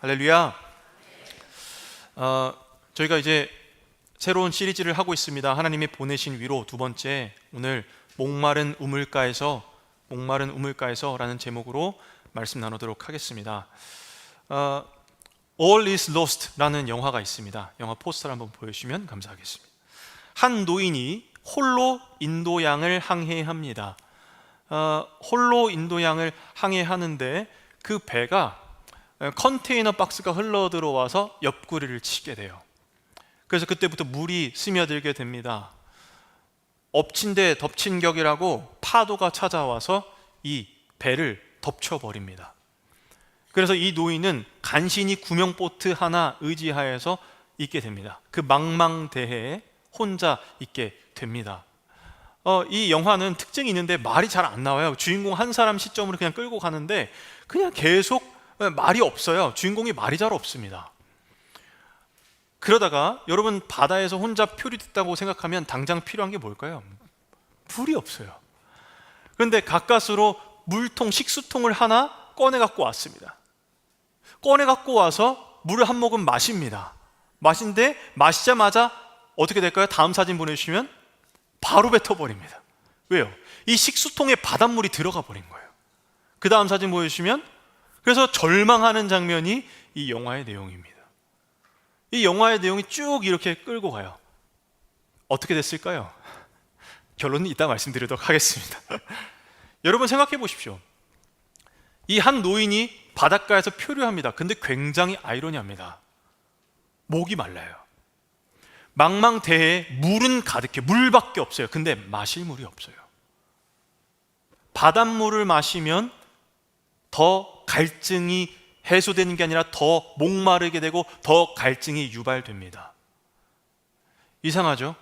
할렐루야. 저희가 이제 새로운 시리즈를 하고 있습니다. 하나님이 보내신 위로 두 번째, 오늘 목마른 우물가에서 라는 제목으로 말씀 나누도록 하겠습니다. All is Lost 라는 영화가 있습니다. 영화 포스터를 한번 보여주시면 감사하겠습니다. 한 노인이 홀로 인도양을 항해합니다. 홀로 인도양을 항해하는데 그 배가 컨테이너 박스가 흘러 들어와서 옆구리를 치게 돼요. 그래서 그때부터 물이 스며들게 됩니다. 엎친 데 덮친 격이라고 파도가 찾아와서 이 배를 덮쳐버립니다. 그래서 이 노인은 간신히 구명보트 하나 의지하여서 있게 됩니다. 그 망망대해에 혼자 있게 됩니다. 이 영화는 특징이 있는데 말이 잘 안 나와요. 주인공 한 사람 시점으로 그냥 끌고 가는데 그냥 계속 말이 없어요. 주인공이 말이 잘 없습니다. 그러다가 여러분 바다에서 혼자 표류됐다고 생각하면 당장 필요한 게 뭘까요? 물이 없어요. 그런데 가까스로 물통, 식수통을 하나 꺼내 갖고 왔습니다. 꺼내 갖고 와서 물을 한 모금 마십니다. 마시자마자 어떻게 될까요? 다음 사진 보내주시면 바로 뱉어버립니다. 왜요? 이 식수통에 바닷물이 들어가 버린 거예요. 그 다음 사진 보여주시면, 그래서 절망하는 장면이 이 영화의 내용입니다. 이 영화의 내용이 쭉 이렇게 끌고 가요. 어떻게 됐을까요? 결론은 이따 말씀드리도록 하겠습니다. 여러분 생각해 보십시오. 이 한 노인이 바닷가에서 표류합니다. 근데 굉장히 아이러니합니다. 목이 말라요. 망망대해에 물은 가득해. 물밖에 없어요. 근데 마실 물이 없어요. 바닷물을 마시면 더 갈증이 해소되는 게 아니라 더 목마르게 되고 더 갈증이 유발됩니다. 이상하죠?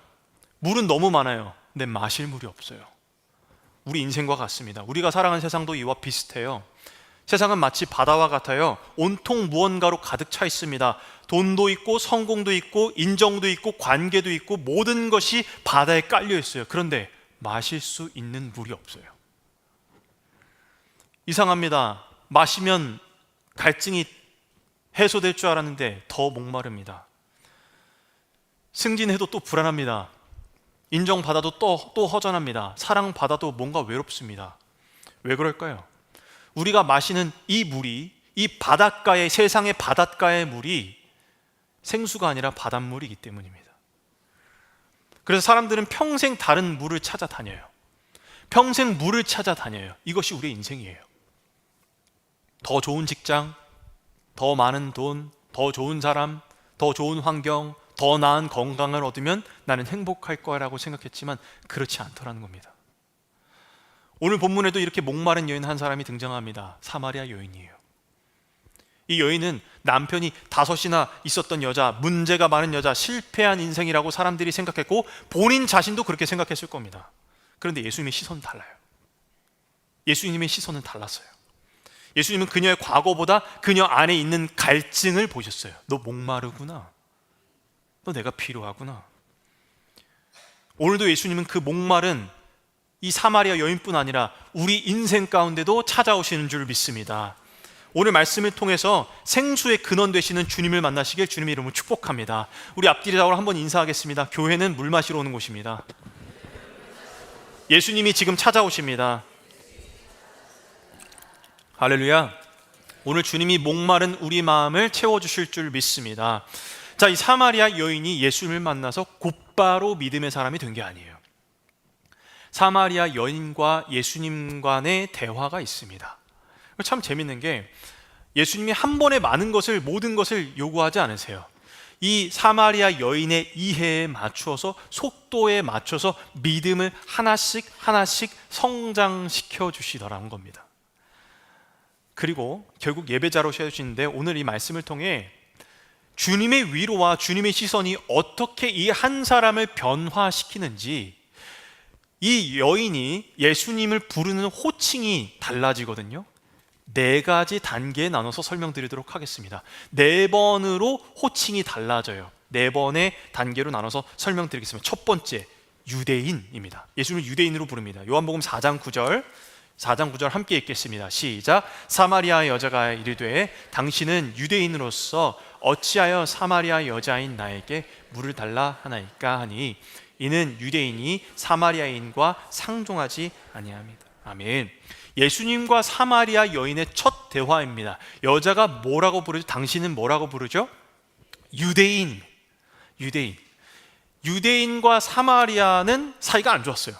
물은 너무 많아요. 근데 마실 물이 없어요. 우리 인생과 같습니다. 우리가 살아가는 세상도 이와 비슷해요. 세상은 마치 바다와 같아요. 온통 무언가로 가득 차 있습니다. 돈도 있고 성공도 있고 인정도 있고 관계도 있고 모든 것이 바다에 깔려 있어요. 그런데 마실 수 있는 물이 없어요. 이상합니다. 마시면 갈증이 해소될 줄 알았는데 더 목마릅니다. 승진해도 또 불안합니다. 인정받아도 또 허전합니다. 사랑받아도 뭔가 외롭습니다. 왜 그럴까요? 우리가 마시는 이 물이, 이 바닷가의, 세상의 바닷가의 물이 생수가 아니라 바닷물이기 때문입니다. 그래서 사람들은 평생 다른 물을 찾아다녀요. 평생 물을 찾아다녀요. 이것이 우리의 인생이에요. 더 좋은 직장, 더 많은 돈, 더 좋은 사람, 더 좋은 환경, 더 나은 건강을 얻으면 나는 행복할 거라고 생각했지만 그렇지 않더라는 겁니다. 오늘 본문에도 이렇게 목마른 여인 한 사람이 등장합니다. 사마리아 여인이에요. 이 여인은 남편이 5이나 있었던 여자, 문제가 많은 여자, 실패한 인생이라고 사람들이 생각했고 본인 자신도 그렇게 생각했을 겁니다. 그런데 예수님의 시선은 달라요. 예수님의 시선은 달랐어요. 예수님은 그녀의 과거보다 그녀 안에 있는 갈증을 보셨어요. 너 목마르구나. 너 내가 필요하구나. 오늘도 예수님은 그 목마른 이 사마리아 여인뿐 아니라 우리 인생 가운데도 찾아오시는 줄 믿습니다. 오늘 말씀을 통해서 생수의 근원 되시는 주님을 만나시길 주님의 이름으로 축복합니다. 우리 앞뒤로 한번 인사하겠습니다. 교회는 물 마시러 오는 곳입니다. 예수님이 지금 찾아오십니다. 할렐루야. 오늘 주님이 목마른 우리 마음을 채워주실 줄 믿습니다. 자, 이 사마리아 여인이 예수님을 만나서 곧바로 믿음의 사람이 된 게 아니에요. 사마리아 여인과 예수님 간의 대화가 있습니다. 참 재밌는 게 예수님이 한 번에 모든 것을 요구하지 않으세요. 이 사마리아 여인의 이해에 맞추어서, 속도에 맞춰서 믿음을 하나씩 성장시켜 주시더라는 겁니다. 그리고 결국 예배자로 세우시는데 오늘 이 말씀을 통해 주님의 위로와 주님의 시선이 어떻게 이 한 사람을 변화시키는지, 이 여인이 예수님을 부르는 호칭이 달라지거든요. 4가지 단계에 나눠서 설명드리도록 하겠습니다. 4번으로 호칭이 달라져요. 4번의 단계로 나눠서 설명드리겠습니다. 첫 번째, 유대인입니다. 예수님을 유대인으로 부릅니다. 요한복음 4장 9절, 4장 9절 함께 읽겠습니다. 시작. 사마리아 여자가 이르되 당신은 유대인으로서 어찌하여 사마리아 여자인 나에게 물을 달라 하나이까 하니 이는 유대인이 사마리아인과 상종하지 아니함이다. 아멘. 예수님과 사마리아 여인의 첫 대화입니다. 여자가 뭐라고 부르죠? 당신은 뭐라고 부르죠? 유대인. 유대인과 사마리아는 사이가 안 좋았어요.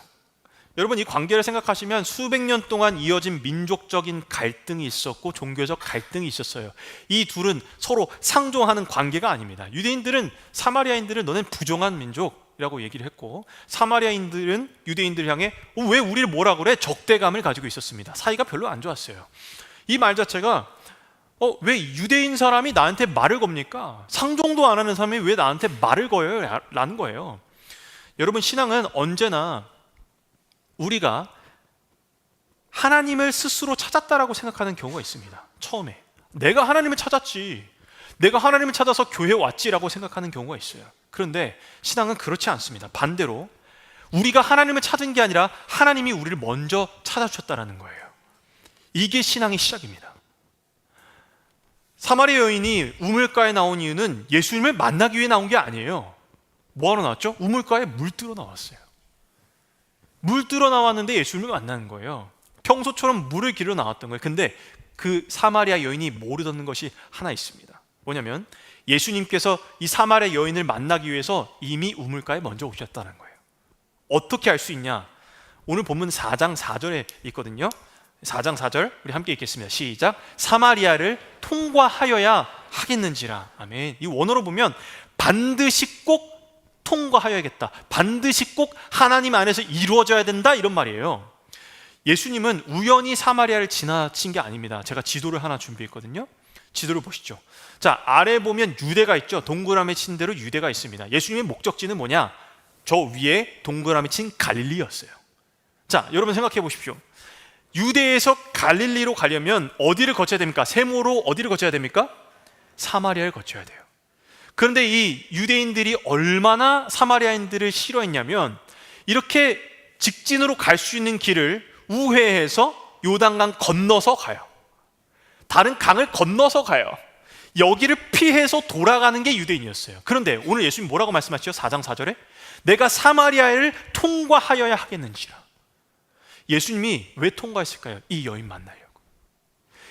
여러분, 이 관계를 생각하시면 수백 년 동안 이어진 민족적인 갈등이 있었고 종교적 갈등이 있었어요. 이 둘은 서로 상종하는 관계가 아닙니다. 유대인들은 사마리아인들은 너넨 부정한 민족이라고 얘기를 했고, 사마리아인들은 유대인들을 향해 왜 우리를 뭐라 그래? 적대감을 가지고 있었습니다. 사이가 별로 안 좋았어요. 이 말 자체가 왜 유대인 사람이 나한테 말을 겁니까? 상종도 안 하는 사람이 왜 나한테 말을 거요? 라는 거예요. 여러분, 신앙은 언제나 우리가 하나님을 스스로 찾았다라고 생각하는 경우가 있습니다. 처음에 내가 하나님을 찾았지, 내가 하나님을 찾아서 교회 왔지라고 생각하는 경우가 있어요. 그런데 신앙은 그렇지 않습니다. 반대로 우리가 하나님을 찾은 게 아니라 하나님이 우리를 먼저 찾아주셨다는 거예요. 이게 신앙의 시작입니다. 사마리아 여인이 우물가에 나온 이유는 예수님을 만나기 위해 나온 게 아니에요. 뭐하러 나왔죠? 우물가에 물 뜨러 나왔어요. 물 뜨러 나왔는데 예수님을 만나는 거예요. 평소처럼 물을 길러 나왔던 거예요. 근데 그 사마리아 여인이 모르던 것이 하나 있습니다. 뭐냐면 예수님께서 이 사마리아 여인을 만나기 위해서 이미 우물가에 먼저 오셨다는 거예요. 어떻게 알 수 있냐? 오늘 본문 4장 4절에 있거든요. 4장 4절 우리 함께 읽겠습니다. 시작. 사마리아를 통과하여야 하겠는지라. 아멘. 이 원어로 보면 반드시 꼭 통과하여야겠다, 반드시 꼭 하나님 안에서 이루어져야 된다, 이런 말이에요. 예수님은 우연히 사마리아를 지나친 게 아닙니다. 제가 지도를 하나 준비했거든요. 지도를 보시죠. 자, 아래 보면 유대가 있죠. 동그라미 친 대로 유대가 있습니다. 예수님의 목적지는 뭐냐? 저 위에 동그라미 친 갈릴리였어요. 자, 여러분 생각해 보십시오. 유대에서 갈릴리로 가려면 어디를 거쳐야 됩니까? 세모로 어디를 거쳐야 됩니까? 사마리아를 거쳐야 돼요. 그런데 이 유대인들이 얼마나 사마리아인들을 싫어했냐면 이렇게 직진으로 갈 수 있는 길을 우회해서 요단강 건너서 가요. 다른 강을 건너서 가요. 여기를 피해서 돌아가는 게 유대인이었어요. 그런데 오늘 예수님 뭐라고 말씀하시죠? 4장 4절에 내가 사마리아를 통과하여야 하겠는지라. 예수님이 왜 통과했을까요? 이 여인 만나려고.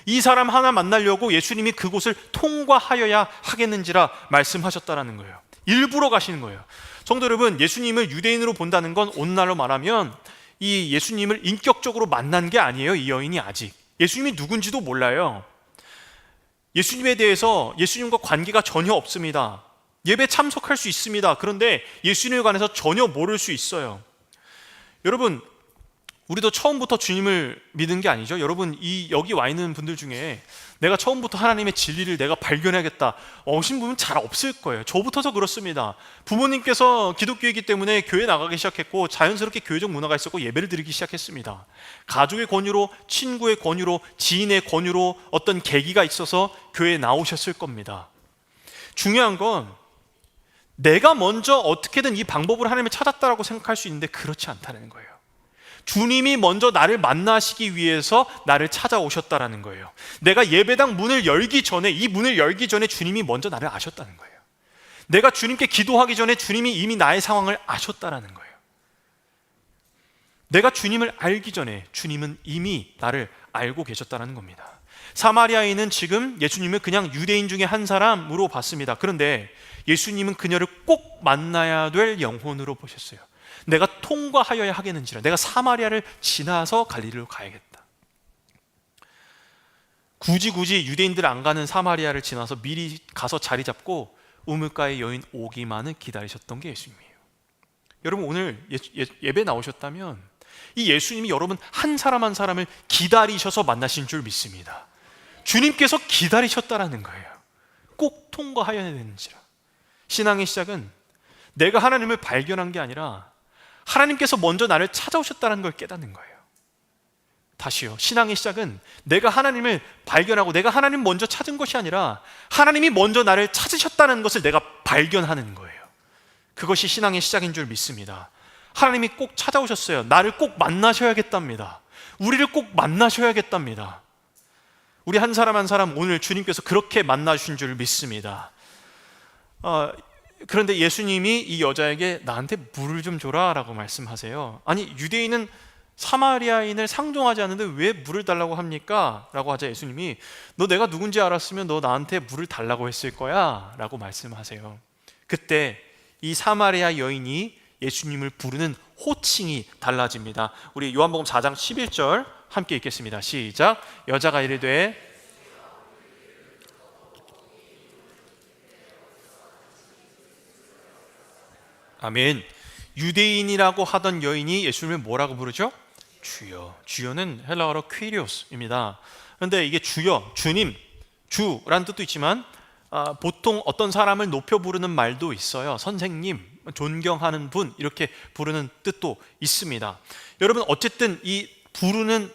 이 사람 하나 만나려고 예수님이 그곳을 통과하여야 하겠는지라 말씀하셨다라는 거예요. 일부러 가시는 거예요. 성도 여러분, 예수님을 유대인으로 본다는 건 오늘날로 말하면 이 예수님을 인격적으로 만난 게 아니에요. 이 여인이 아직 예수님이 누군지도 몰라요. 예수님에 대해서 예수님과 관계가 전혀 없습니다. 예배 참석할 수 있습니다. 그런데 예수님에 관해서 전혀 모를 수 있어요. 여러분, 우리도 처음부터 주님을 믿은 게 아니죠. 여러분, 여기 와 있는 분들 중에 내가 처음부터 하나님의 진리를 내가 발견하겠다 오신 분은 잘 없을 거예요. 저부터도 그렇습니다. 부모님께서 기독교이기 때문에 교회 나가기 시작했고 자연스럽게 교회적 문화가 있었고 예배를 드리기 시작했습니다. 가족의 권유로, 친구의 권유로, 지인의 권유로 어떤 계기가 있어서 교회에 나오셨을 겁니다. 중요한 건 내가 먼저 어떻게든 이 방법으로 하나님을 찾았다라고 생각할 수 있는데 그렇지 않다는 거예요. 주님이 먼저 나를 만나시기 위해서 나를 찾아오셨다라는 거예요. 내가 예배당 문을 열기 전에, 이 문을 열기 전에 주님이 먼저 나를 아셨다는 거예요. 내가 주님께 기도하기 전에 주님이 이미 나의 상황을 아셨다라는 거예요. 내가 주님을 알기 전에 주님은 이미 나를 알고 계셨다는 겁니다. 사마리아인은 지금 예수님을 그냥 유대인 중에 한 사람으로 봤습니다. 그런데 예수님은 그녀를 꼭 만나야 될 영혼으로 보셨어요. 내가 통과하여야 하겠는지라. 내가 사마리아를 지나서 갈릴리로 가야겠다. 굳이 유대인들 안 가는 사마리아를 지나서 미리 가서 자리 잡고 우물가의 여인 오기만을 기다리셨던 게 예수님이에요. 여러분, 오늘 예배 나오셨다면 이 예수님이 여러분 한 사람 한 사람을 기다리셔서 만나신 줄 믿습니다. 주님께서 기다리셨다라는 거예요. 꼭 통과하여야 되는지라. 신앙의 시작은 내가 하나님을 발견한 게 아니라 하나님께서 먼저 나를 찾아오셨다는 걸 깨닫는 거예요. 다시요. 신앙의 시작은 내가 하나님을 발견하고 내가 하나님 먼저 찾은 것이 아니라 하나님이 먼저 나를 찾으셨다는 것을 내가 발견하는 거예요. 그것이 신앙의 시작인 줄 믿습니다. 하나님이 꼭 찾아오셨어요. 나를 꼭 만나셔야겠답니다. 우리를 꼭 만나셔야겠답니다. 우리 한 사람 한 사람 오늘 주님께서 그렇게 만나주신 줄 믿습니다. 그런데 예수님이 이 여자에게 나한테 물을 좀 줘라 라고 말씀하세요. 아니, 유대인은 사마리아인을 상종하지 않는데 왜 물을 달라고 합니까? 라고 하자 예수님이 너 내가 누군지 알았으면 너 나한테 물을 달라고 했을 거야 라고 말씀하세요. 그때 이 사마리아 여인이 예수님을 부르는 호칭이 달라집니다. 우리 요한복음 4장 11절 함께 읽겠습니다. 시작. 여자가 이르되 아멘. 유대인이라고 하던 여인이 예수님을 뭐라고 부르죠? 주여. 주여는 헬라어로 퀴리오스입니다. 그런데 이게 주여, 주님, 주라는 뜻도 있지만 보통 어떤 사람을 높여 부르는 말도 있어요. 선생님, 존경하는 분 이렇게 부르는 뜻도 있습니다. 여러분 어쨌든 이 부르는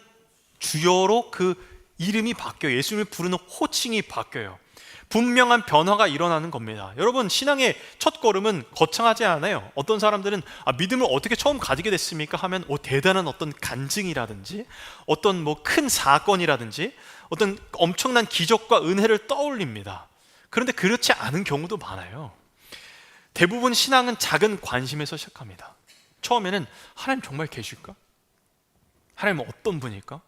주여로 그 이름이 바뀌어요. 예수님을 부르는 호칭이 바뀌어요. 분명한 변화가 일어나는 겁니다. 여러분 신앙의 첫 걸음은 거창하지 않아요. 어떤 사람들은 믿음을 어떻게 처음 가지게 됐습니까? 하면 대단한 어떤 간증이라든지 어떤 큰 사건이라든지 어떤 엄청난 기적과 은혜를 떠올립니다. 그런데 그렇지 않은 경우도 많아요. 대부분 신앙은 작은 관심에서 시작합니다. 처음에는 하나님 정말 계실까? 하나님은 어떤 분일까?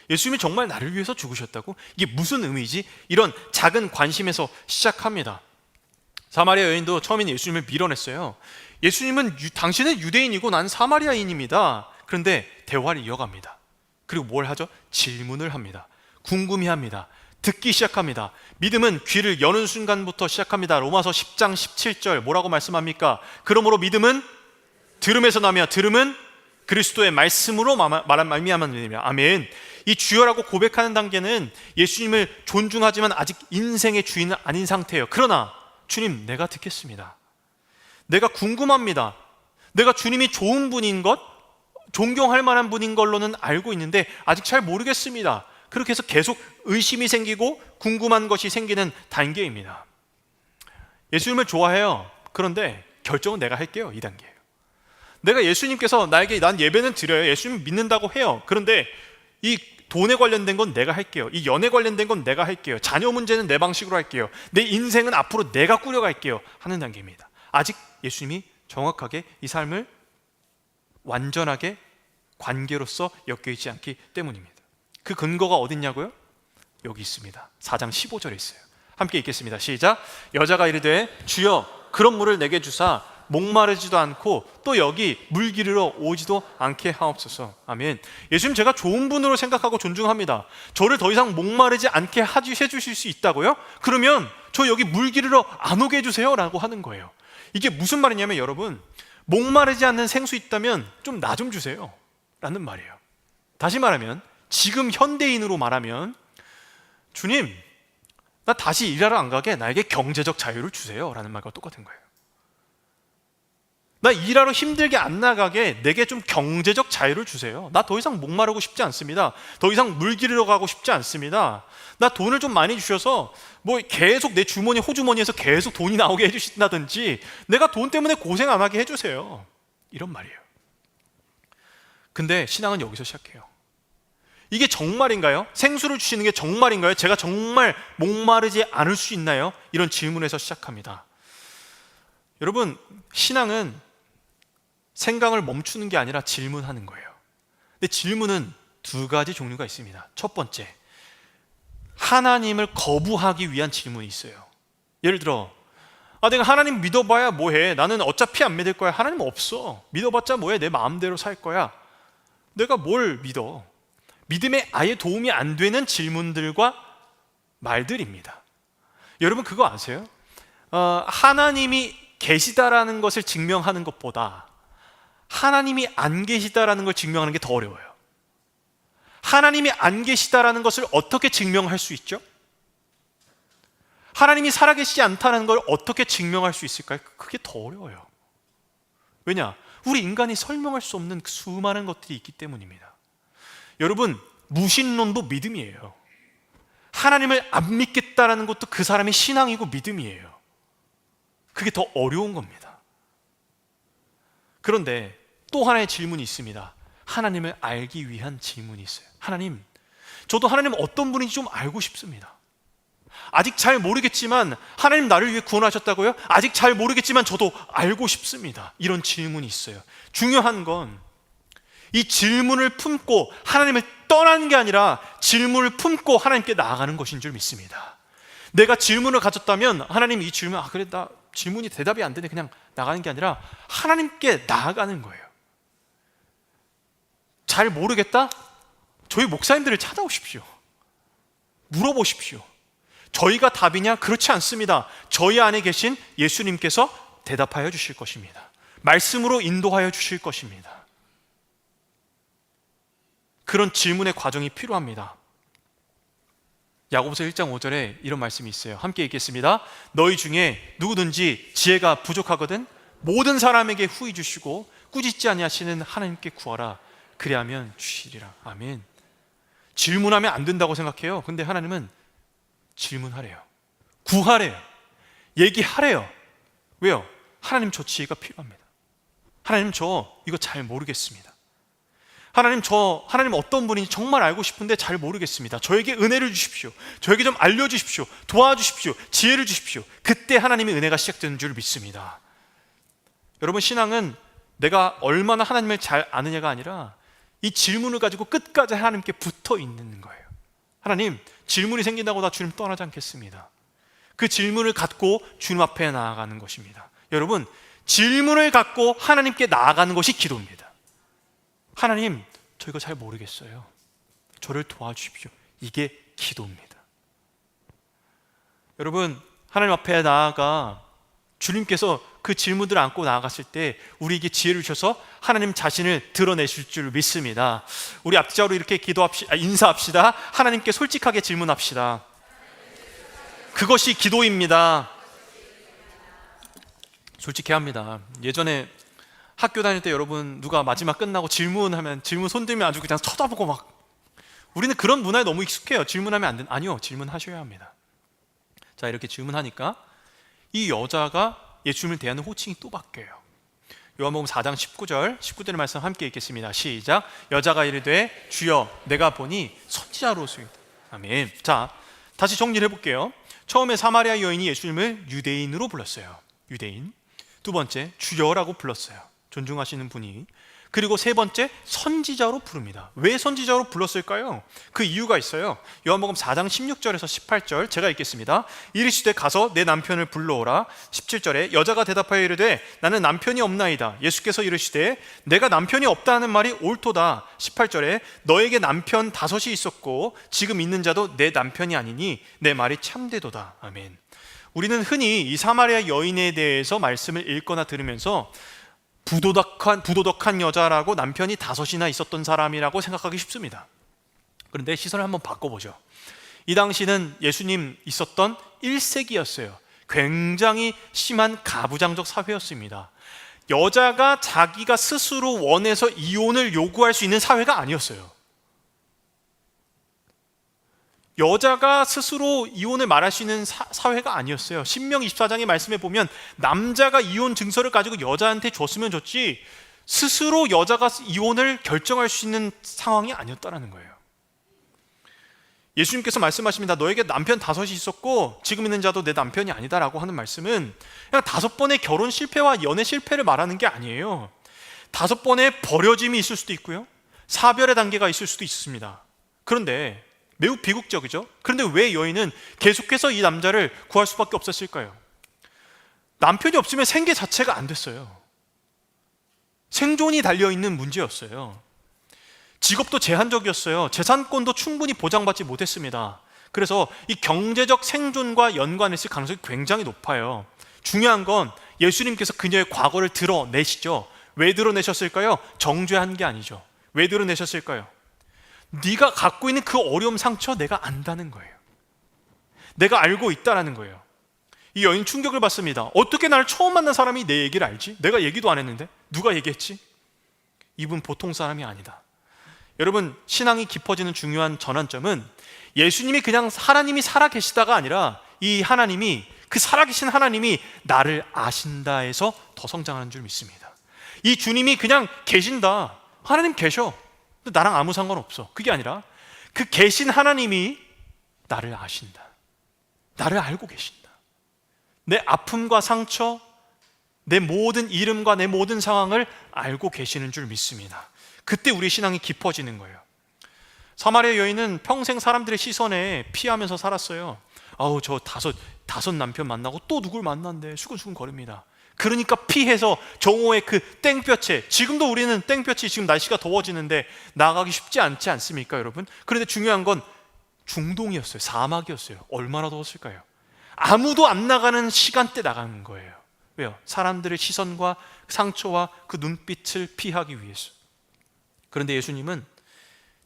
예수님이 정말 나를 위해서 죽으셨다고? 이게 무슨 의미지? 이런 작은 관심에서 시작합니다. 사마리아 여인도 처음에는 예수님을 밀어냈어요. 예수님은 당신은 유대인이고 난 사마리아인입니다. 그런데 대화를 이어갑니다. 그리고 뭘 하죠? 질문을 합니다. 궁금해합니다. 듣기 시작합니다. 믿음은 귀를 여는 순간부터 시작합니다. 로마서 10장 17절 뭐라고 말씀합니까? 그러므로 믿음은 들음에서 나며 들음은 그리스도의 말씀으로 말미암은 일이며 아멘. 이 주여라고 고백하는 단계는 예수님을 존중하지만 아직 인생의 주인은 아닌 상태예요. 그러나 주님 내가 듣겠습니다. 내가 궁금합니다. 내가 주님이 좋은 분인 것, 존경할 만한 분인 걸로는 알고 있는데 아직 잘 모르겠습니다. 그렇게 해서 계속 의심이 생기고 궁금한 것이 생기는 단계입니다. 예수님을 좋아해요. 그런데 결정은 내가 할게요. 이 단계예요. 내가 예수님께서 나에게 난 예배는 드려요. 예수님 믿는다고 해요. 그런데 이 돈에 관련된 건 내가 할게요. 이 연애 관련된 건 내가 할게요. 자녀 문제는 내 방식으로 할게요. 내 인생은 앞으로 내가 꾸려갈게요 하는 단계입니다. 아직 예수님이 정확하게 이 삶을 완전하게 관계로서 엮여있지 않기 때문입니다. 그 근거가 어딨냐고요? 여기 있습니다. 4장 15절에 있어요. 함께 읽겠습니다. 시작. 여자가 이르되 주여 그런 물을 내게 주사 목마르지도 않고 또 여기 물 기르러 오지도 않게 하옵소서. 아멘. 예수님 제가 좋은 분으로 생각하고 존중합니다. 저를 더 이상 목마르지 않게 해주실 수 있다고요? 그러면 저 여기 물 기르러 안 오게 해주세요 라고 하는 거예요. 이게 무슨 말이냐면 여러분 목마르지 않는 생수 있다면 좀 나 좀 주세요 라는 말이에요. 다시 말하면 지금 현대인으로 말하면 주님 나 다시 일하러 안 가게 나에게 경제적 자유를 주세요 라는 말과 똑같은 거예요. 나 일하러 힘들게 안 나가게 내게 좀 경제적 자유를 주세요. 나 더 이상 목마르고 싶지 않습니다. 더 이상 물 기르러 가고 싶지 않습니다. 나 돈을 좀 많이 주셔서 계속 내 주머니 호주머니에서 계속 돈이 나오게 해주신다든지 내가 돈 때문에 고생 안 하게 해주세요. 이런 말이에요. 근데 신앙은 여기서 시작해요. 이게 정말인가요? 생수를 주시는 게 정말인가요? 제가 정말 목마르지 않을 수 있나요? 이런 질문에서 시작합니다. 여러분 신앙은 생각을 멈추는 게 아니라 질문하는 거예요. 근데 질문은 두 가지 종류가 있습니다. 첫 번째, 하나님을 거부하기 위한 질문이 있어요. 예를 들어 내가 하나님 믿어봐야 뭐해? 나는 어차피 안 믿을 거야. 하나님 없어. 믿어봤자 뭐해? 내 마음대로 살 거야. 내가 뭘 믿어? 믿음에 아예 도움이 안 되는 질문들과 말들입니다. 여러분 그거 아세요? 하나님이 계시다라는 것을 증명하는 것보다 하나님이 안 계시다라는 걸 증명하는 게 더 어려워요. 하나님이 안 계시다라는 것을 어떻게 증명할 수 있죠? 하나님이 살아계시지 않다는 걸 어떻게 증명할 수 있을까요? 그게 더 어려워요. 왜냐? 우리 인간이 설명할 수 없는 수많은 것들이 있기 때문입니다. 여러분 무신론도 믿음이에요. 하나님을 안 믿겠다라는 것도 그 사람의 신앙이고 믿음이에요. 그게 더 어려운 겁니다. 그런데 또 하나의 질문이 있습니다. 하나님을 알기 위한 질문이 있어요. 하나님, 저도 하나님 어떤 분인지 좀 알고 싶습니다. 아직 잘 모르겠지만 하나님 나를 위해 구원하셨다고요? 아직 잘 모르겠지만 저도 알고 싶습니다. 이런 질문이 있어요. 중요한 건 이 질문을 품고 하나님을 떠나는 게 아니라 질문을 품고 하나님께 나아가는 것인 줄 믿습니다. 내가 질문을 가졌다면 하나님 이 질문, 그래 나 질문이 대답이 안 되네, 그냥 나가는 게 아니라 하나님께 나아가는 거예요. 잘 모르겠다? 저희 목사님들을 찾아오십시오. 물어보십시오. 저희가 답이냐? 그렇지 않습니다. 저희 안에 계신 예수님께서 대답하여 주실 것입니다. 말씀으로 인도하여 주실 것입니다. 그런 질문의 과정이 필요합니다. 야고보서 1장 5절에 이런 말씀이 있어요. 함께 읽겠습니다. 너희 중에 누구든지 지혜가 부족하거든 모든 사람에게 후히 주시고 꾸짖지 아니하시는 하나님께 구하라. 그리하면 주시리라. 아멘. 질문하면 안 된다고 생각해요. 근데 하나님은 질문하래요. 구하래요. 얘기하래요. 왜요? 하나님 저 지혜가 필요합니다. 하나님 저 이거 잘 모르겠습니다. 하나님 어떤 분인지 정말 알고 싶은데 잘 모르겠습니다. 저에게 은혜를 주십시오. 저에게 좀 알려주십시오. 도와주십시오. 지혜를 주십시오. 그때 하나님의 은혜가 시작되는 줄 믿습니다. 여러분, 신앙은 내가 얼마나 하나님을 잘 아느냐가 아니라 이 질문을 가지고 끝까지 하나님께 붙어 있는 거예요. 하나님, 질문이 생긴다고 나 주님 떠나지 않겠습니다. 그 질문을 갖고 주님 앞에 나아가는 것입니다. 여러분, 질문을 갖고 하나님께 나아가는 것이 기도입니다. 하나님, 저 이거 잘 모르겠어요. 저를 도와주십시오. 이게 기도입니다. 여러분, 하나님 앞에 나아가 주님께서 그 질문들을 안고 나아갔을 때 우리에게 지혜를 주셔서 하나님 자신을 드러내실 줄 믿습니다. 우리 앞뒤자로 이렇게 인사합시다. 하나님께 솔직하게 질문합시다. 그것이 기도입니다. 솔직해야 합니다. 예전에 학교 다닐 때 여러분 누가 마지막 끝나고 질문하면 질문 손들면 아주 그냥 쳐다보고 막, 우리는 그런 문화에 너무 익숙해요. 질문하면 안 된다. 아니요, 질문하셔야 합니다. 자, 이렇게 질문하니까 이 여자가 예수님을 대하는 호칭이 또 바뀌어요. 요한복음 4장 19절의 말씀 함께 읽겠습니다. 시작. 여자가 이르되 주여 내가 보니 선지자로소이다. 아멘. 자, 다시 정리를 해볼게요. 처음에 사마리아 여인이 예수님을 유대인으로 불렀어요. 유대인. 두 번째, 주여라고 불렀어요. 존중하시는 분이. 그리고 세 번째, 선지자로 부릅니다. 왜 선지자로 불렀을까요? 그 이유가 있어요. 요한복음 4장 16절에서 18절 제가 읽겠습니다. 이르시되 가서 내 남편을 불러오라. 17절에 여자가 대답하여 이르되 나는 남편이 없나이다. 예수께서 이르시되 내가 남편이 없다는 말이 옳도다. 18절에 너에게 남편 5이 있었고 지금 있는 자도 내 남편이 아니니 내 말이 참되도다. 아멘. 우리는 흔히 이 사마리아 여인에 대해서 말씀을 읽거나 들으면서 부도덕한 여자라고, 남편이 5이나 있었던 사람이라고 생각하기 쉽습니다. 그런데 시선을 한번 바꿔보죠. 이 당시는 예수님 있었던 1세기였어요. 굉장히 심한 가부장적 사회였습니다. 여자가 자기가 스스로 원해서 이혼을 요구할 수 있는 사회가 아니었어요. 여자가 스스로 이혼을 말할 수 있는 사회가 아니었어요. 신명 24장의 말씀에 보면 남자가 이혼 증서를 가지고 여자한테 줬으면 줬지 스스로 여자가 이혼을 결정할 수 있는 상황이 아니었다는 거예요. 예수님께서 말씀하십니다. 너에게 남편 5이 있었고 지금 있는 자도 내 남편이 아니다라고 하는 말씀은 그냥 5번의 결혼 실패와 연애 실패를 말하는 게 아니에요. 5번의 버려짐이 있을 수도 있고요, 사별의 단계가 있을 수도 있습니다. 그런데 매우 비극적이죠. 그런데 왜 여인은 계속해서 이 남자를 구할 수밖에 없었을까요? 남편이 없으면 생계 자체가 안 됐어요. 생존이 달려있는 문제였어요. 직업도 제한적이었어요. 재산권도 충분히 보장받지 못했습니다. 그래서 이 경제적 생존과 연관했을 가능성이 굉장히 높아요. 중요한 건 예수님께서 그녀의 과거를 드러내시죠. 왜 드러내셨을까요? 정죄한 게 아니죠. 왜 드러내셨을까요? 네가 갖고 있는 그 어려움, 상처 내가 안다는 거예요. 내가 알고 있다는 거예요. 이 여인 충격을 받습니다. 어떻게 나를 처음 만난 사람이 내 얘기를 알지? 내가 얘기도 안 했는데 누가 얘기했지? 이분 보통 사람이 아니다. 여러분, 신앙이 깊어지는 중요한 전환점은 예수님이 그냥 하나님이 살아계시다가 아니라 이 하나님이, 그 살아계신 하나님이 나를 아신다에서 더 성장하는 줄 믿습니다. 이 주님이 그냥 계신다, 하나님 계셔. 근데 나랑 아무 상관없어. 그게 아니라 그 계신 하나님이 나를 아신다. 나를 알고 계신다. 내 아픔과 상처, 내 모든 이름과 내 모든 상황을 알고 계시는 줄 믿습니다. 그때 우리 신앙이 깊어지는 거예요. 사마리아 여인은 평생 사람들의 시선에 피하면서 살았어요. 아우, 저 다섯 남편 만나고 또 누굴 만난대 수근수근 거립니다. 그러니까 피해서 정오의 그 땡볕에, 지금도 우리는 땡볕이, 지금 날씨가 더워지는데 나가기 쉽지 않지 않습니까, 여러분? 그런데 중요한 건 중동이었어요. 사막이었어요. 얼마나 더웠을까요? 아무도 안 나가는 시간대 나가는 거예요. 왜요? 사람들의 시선과 상처와 그 눈빛을 피하기 위해서. 그런데 예수님은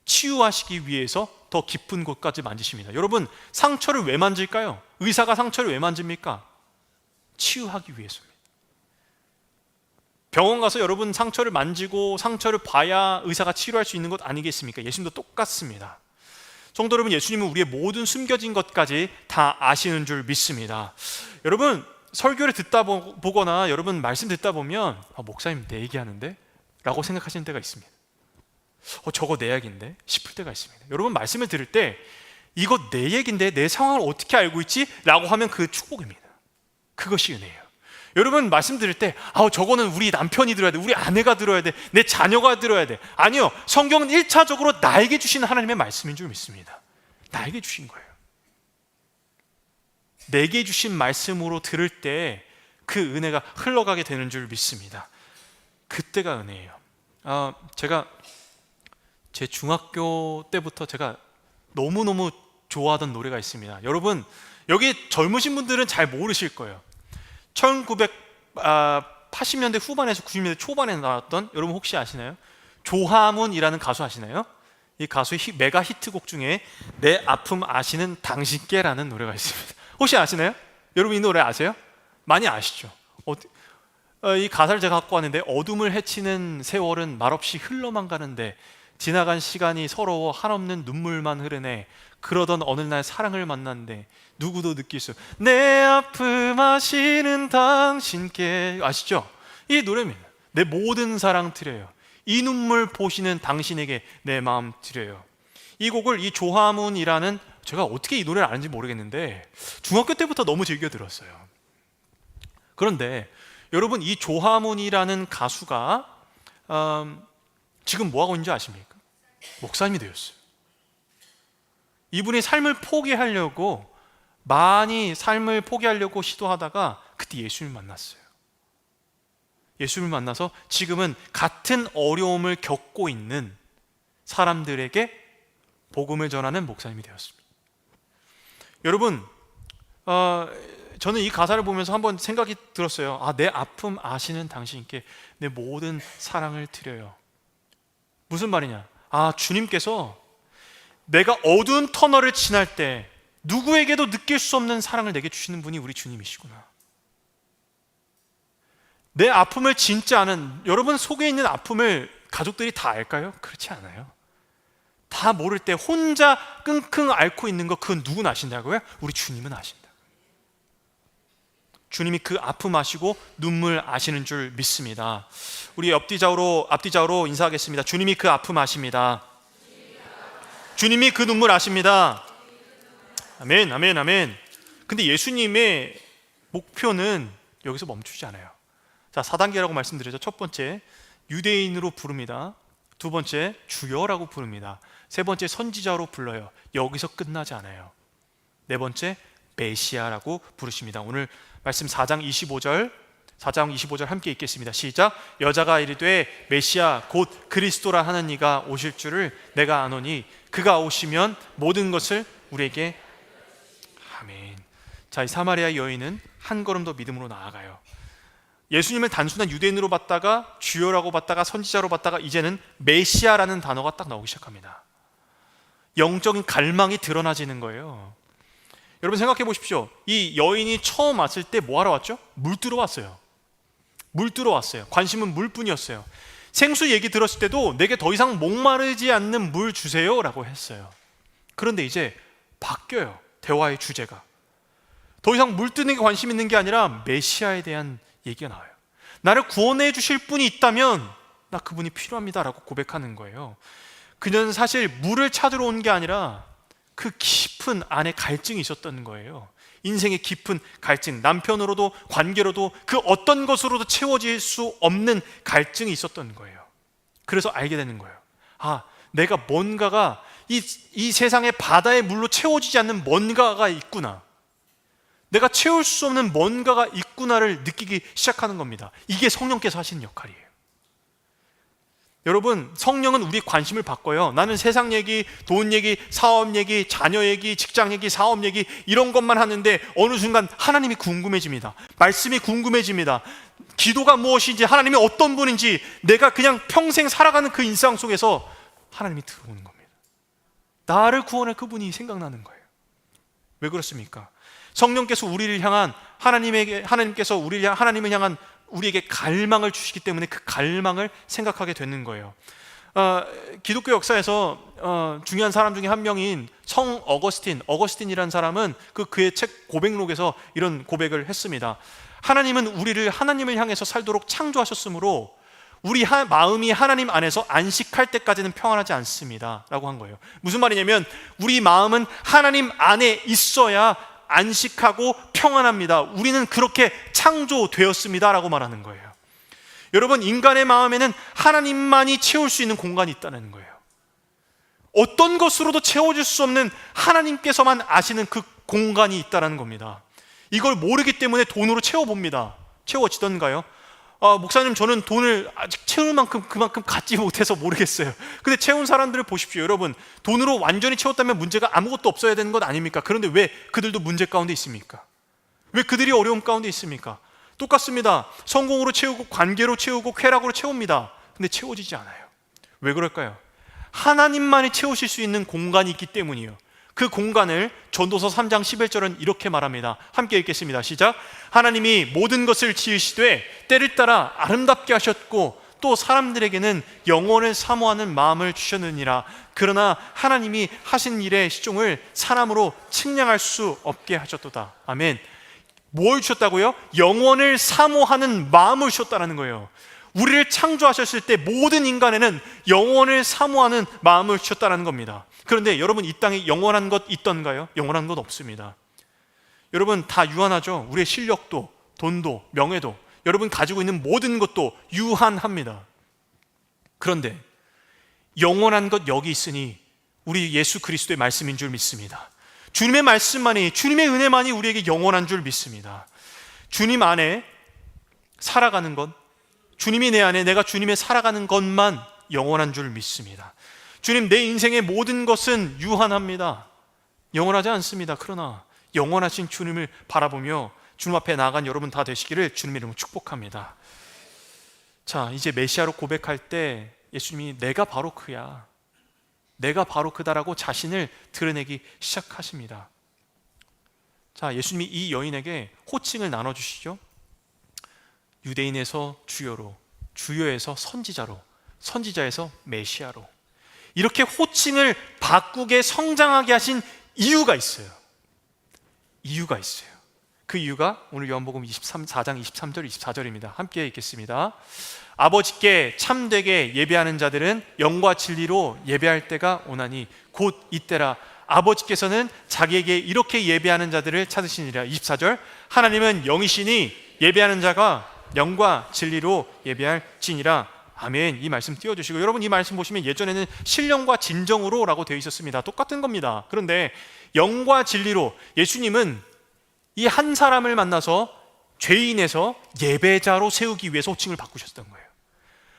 치유하시기 위해서 더 깊은 곳까지 만지십니다. 여러분, 상처를 왜 만질까요? 의사가 상처를 왜 만집니까? 치유하기 위해서입니다. 병원 가서 여러분 상처를 만지고 상처를 봐야 의사가 치료할 수 있는 것 아니겠습니까? 예수님도 똑같습니다. 성도 여러분, 예수님은 우리의 모든 숨겨진 것까지 다 아시는 줄 믿습니다. 여러분, 설교를 듣다 보거나 여러분 말씀 듣다 보면 목사님 내 얘기하는데? 라고 생각하시는 때가 있습니다. 저거 내 이야기인데? 싶을 때가 있습니다. 여러분, 말씀을 들을 때 이거 내 얘기인데 내 상황을 어떻게 알고 있지? 라고 하면 그 축복입니다. 그것이 은혜예요. 여러분, 말씀 들을 때 저거는 우리 남편이 들어야 돼, 우리 아내가 들어야 돼, 내 자녀가 들어야 돼. 아니요, 성경은 1차적으로 나에게 주신 하나님의 말씀인 줄 믿습니다. 나에게 주신 거예요. 내게 주신 말씀으로 들을 때 그 은혜가 흘러가게 되는 줄 믿습니다. 그때가 은혜예요. 제가 제 중학교 때부터 제가 너무너무 좋아하던 노래가 있습니다. 여러분, 여기 젊으신 분들은 잘 모르실 거예요. 1980년대 후반에서 90년대 초반에 나왔던, 여러분 혹시 아시나요? 조화문이라는 가수 아시나요? 이 가수의 메가 히트곡 중에 내 아픔 아시는 당신께라는 노래가 있습니다. 혹시 아시나요? 여러분 이 노래 아세요? 많이 아시죠? 이 가사를 제가 갖고 왔는데, 어둠을 헤치는 세월은 말없이 흘러만 가는데 지나간 시간이 서러워 한없는 눈물만 흐르네. 그러던 어느 날 사랑을 만났는데 누구도 느낄 수, 내 아픔 아시는 당신께. 아시죠? 이 노래입니다. 내 모든 사랑 드려요. 이 눈물 보시는 당신에게 내 마음 드려요. 이 곡을, 이 조화문이라는, 제가 어떻게 이 노래를 아는지 모르겠는데 중학교 때부터 너무 즐겨 들었어요. 그런데 여러분, 이 조화문이라는 가수가 지금 뭐 하고 있는지 아십니까? 목사님이 되었어요. 이분이 삶을 포기하려고, 많이 삶을 포기하려고 시도하다가 그때 예수님을 만났어요. 예수님을 만나서 지금은 같은 어려움을 겪고 있는 사람들에게 복음을 전하는 목사님이 되었습니다. 여러분, 저는 이 가사를 보면서 한번 생각이 들었어요. 내 아픔 아시는 당신께 내 모든 사랑을 드려요. 무슨 말이냐? 주님께서 내가 어두운 터널을 지날 때 누구에게도 느낄 수 없는 사랑을 내게 주시는 분이 우리 주님이시구나. 내 아픔을 진짜 아는, 여러분 속에 있는 아픔을 가족들이 다 알까요? 그렇지 않아요. 다 모를 때 혼자 끙끙 앓고 있는 거, 그건 누구나 아신다고요? 우리 주님은 아신다. 주님이 그 아픔 아시고 눈물 아시는 줄 믿습니다. 우리 앞뒤좌우로 인사하겠습니다. 주님이 그 아픔 아십니다. 주님이 그 눈물 아십니다. 아멘, 아멘, 아멘. 근데 예수님의 목표는 여기서 멈추지 않아요. 자, 4단계라고 말씀드렸죠. 첫 번째, 유대인으로 부릅니다. 두 번째, 주여라고 부릅니다. 세 번째, 선지자로 불러요. 여기서 끝나지 않아요. 네 번째, 메시아라고 부르십니다. 오늘 말씀 4장 25절 함께 읽겠습니다. 시작. 여자가 이르되 메시아 곧 그리스도라 하는 이가 오실 줄을 내가 아노니 그가 오시면 모든 것을 우리에게. 아멘. 자, 이 사마리아 여인은 한 걸음 더 믿음으로 나아가요. 예수님을 단순한 유대인으로 봤다가 주여라고 봤다가 선지자로 봤다가 이제는 메시아라는 단어가 딱 나오기 시작합니다. 영적인 갈망이 드러나지는 거예요. 여러분 생각해 보십시오. 이 여인이 처음 왔을 때 뭐 하러 왔죠? 물 뜨러 왔어요. 물 뜨러 왔어요. 관심은 물뿐이었어요. 생수 얘기 들었을 때도 내게 더 이상 목마르지 않는 물 주세요 라고 했어요. 그런데 이제 바뀌어요. 대화의 주제가. 더 이상 물 뜨는 게 관심 있는 게 아니라 메시아에 대한 얘기가 나와요. 나를 구원해 주실 분이 있다면 나 그분이 필요합니다 라고 고백하는 거예요. 그녀는 사실 물을 찾으러 온 게 아니라 그 깊은 안에 갈증이 있었던 거예요. 인생의 깊은 갈증, 남편으로도 관계로도 그 어떤 것으로도 채워질 수 없는 갈증이 있었던 거예요. 그래서 알게 되는 거예요. 아, 내가 뭔가가 이 세상의 바다의 물로 채워지지 않는 뭔가가 있구나, 내가 채울 수 없는 뭔가가 있구나를 느끼기 시작하는 겁니다. 이게 성령께서 하시는 역할이에요. 여러분, 성령은 우리 관심을 바꿔요. 나는 세상 얘기, 돈 얘기, 사업 얘기, 자녀 얘기, 직장 얘기, 사업 얘기 이런 것만 하는데 어느 순간 하나님이 궁금해집니다. 말씀이 궁금해집니다. 기도가 무엇인지, 하나님이 어떤 분인지, 내가 그냥 평생 살아가는 그 일상 속에서 하나님이 들어오는 겁니다. 나를 구원할 그분이 생각나는 거예요. 왜 그렇습니까? 성령께서 우리를 향한 하나님께서 하나님을 향한 우리에게 갈망을 주시기 때문에 그 갈망을 생각하게 되는 거예요. 기독교 역사에서 중요한 사람 중에 한 명인 성 어거스틴이라는 사람은 그의 책 고백록에서 이런 고백을 했습니다. 하나님은 우리를 하나님을 향해서 살도록 창조하셨으므로 우리 마음이 하나님 안에서 안식할 때까지는 평안하지 않습니다 라고 한 거예요. 무슨 말이냐면 우리 마음은 하나님 안에 있어야 안식하고 평안합니다. 우리는 그렇게 창조되었습니다 라고 말하는 거예요. 여러분, 인간의 마음에는 하나님만이 채울 수 있는 공간이 있다는 거예요. 어떤 것으로도 채워질 수 없는 하나님께서만 아시는 그 공간이 있다는 겁니다. 이걸 모르기 때문에 돈으로 채워봅니다. 채워지던가요? 목사님, 저는 돈을 아직 채울 만큼 그만큼 갖지 못해서 모르겠어요. 근데 채운 사람들을 보십시오. 여러분, 돈으로 완전히 채웠다면 문제가 아무것도 없어야 되는 것 아닙니까? 그런데 왜 그들도 문제 가운데 있습니까? 왜 그들이 어려움 가운데 있습니까? 똑같습니다. 성공으로 채우고 관계로 채우고 쾌락으로 채웁니다. 근데 채워지지 않아요. 왜 그럴까요? 하나님만이 채우실 수 있는 공간이 있기 때문이에요. 그 공간을 전도서 3장 11절은 이렇게 말합니다. 함께 읽겠습니다. 시작. 하나님이 모든 것을 지으시되 때를 따라 아름답게 하셨고 또 사람들에게는 영원을 사모하는 마음을 주셨느니라. 그러나 하나님이 하신 일의 시종을 사람으로 측량할 수 없게 하셨도다. 아멘. 뭘 주셨다고요? 영원을 사모하는 마음을 주셨다는 거예요. 우리를 창조하셨을 때 모든 인간에는 영원을 사모하는 마음을 주셨다는 겁니다. 그런데 여러분, 이 땅에 영원한 것 있던가요? 영원한 것 없습니다. 여러분, 다 유한하죠? 우리의 실력도, 돈도, 명예도, 여러분 가지고 있는 모든 것도 유한합니다. 그런데 영원한 것 여기 있으니 우리 예수 그리스도의 말씀인 줄 믿습니다. 주님의 말씀만이, 주님의 은혜만이 우리에게 영원한 줄 믿습니다. 주님 안에 살아가는 것, 주님이 내 안에, 내가 주님의 살아가는 것만 영원한 줄 믿습니다. 주님, 내 인생의 모든 것은 유한합니다. 영원하지 않습니다. 그러나 영원하신 주님을 바라보며 주님 앞에 나아간 여러분 다 되시기를 주님의 이름으로 축복합니다. 자, 이제 메시아로 고백할 때 예수님이 내가 바로 그야, 내가 바로 그다라고 자신을 드러내기 시작하십니다. 자, 예수님이 이 여인에게 호칭을 나눠주시죠. 유대인에서 주여로, 주여에서 선지자로, 선지자에서 메시아로, 이렇게 호칭을 바꾸게 성장하게 하신 이유가 있어요. 이유가 있어요. 그 이유가 오늘 요한복음 4장 23절 24절입니다. 함께 읽겠습니다. 아버지께 참되게 예배하는 자들은 영과 진리로 예배할 때가 오나니 곧 이때라. 아버지께서는 자기에게 이렇게 예배하는 자들을 찾으시니라. 24절. 하나님은 영이시니 예배하는 자가 영과 진리로 예배할지니라. 아멘. 이 말씀 띄워주시고, 여러분 이 말씀 보시면 예전에는 신령과 진정으로 라고 되어 있었습니다. 똑같은 겁니다. 그런데 영과 진리로, 예수님은 이 한 사람을 만나서 죄인에서 예배자로 세우기 위해서 호칭을 바꾸셨던 거예요.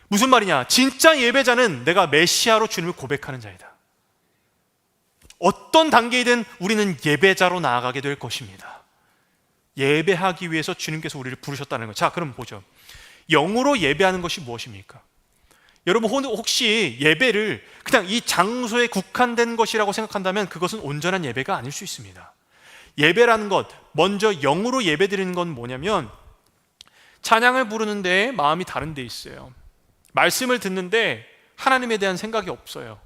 무슨 말이냐? 진짜 예배자는 내가 메시아로 주님을 고백하는 자이다. 어떤 단계이든 우리는 예배자로 나아가게 될 것입니다. 예배하기 위해서 주님께서 우리를 부르셨다는 거예요. 자, 그럼 보죠. 영으로 예배하는 것이 무엇입니까? 여러분, 혹시 예배를 그냥 이 장소에 국한된 것이라고 생각한다면 그것은 온전한 예배가 아닐 수 있습니다. 예배라는 것, 먼저 영으로 예배드리는 건 뭐냐면 찬양을 부르는데 마음이 다른 데 있어요. 말씀을 듣는데 하나님에 대한 생각이 없어요.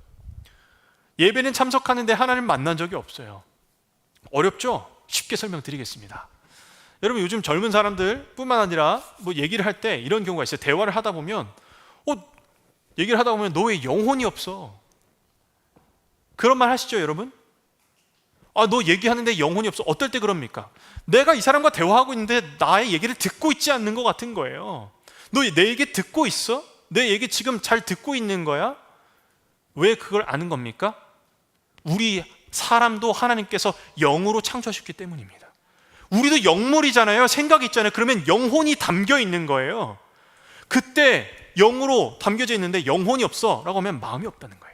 예배는 참석하는데 하나님 만난 적이 없어요. 어렵죠? 쉽게 설명드리겠습니다. 여러분, 요즘 젊은 사람들 뿐만 아니라 뭐 얘기를 할 때 이런 경우가 있어요. 대화를 하다 보면 얘기를 하다 보면 너 왜 영혼이 없어? 그런 말 하시죠, 여러분? 아, 너 얘기하는데 영혼이 없어. 어떨 때 그럽니까? 내가 이 사람과 대화하고 있는데 나의 얘기를 듣고 있지 않는 것 같은 거예요. 너 내 얘기 듣고 있어? 내 얘기 지금 잘 듣고 있는 거야? 왜 그걸 아는 겁니까? 우리 사람도 하나님께서 영으로 창조하셨기 때문입니다. 우리도 영물이잖아요. 생각이 있잖아요. 그러면 영혼이 담겨 있는 거예요. 그때 영으로 담겨져 있는데 영혼이 없어 라고 하면 마음이 없다는 거예요.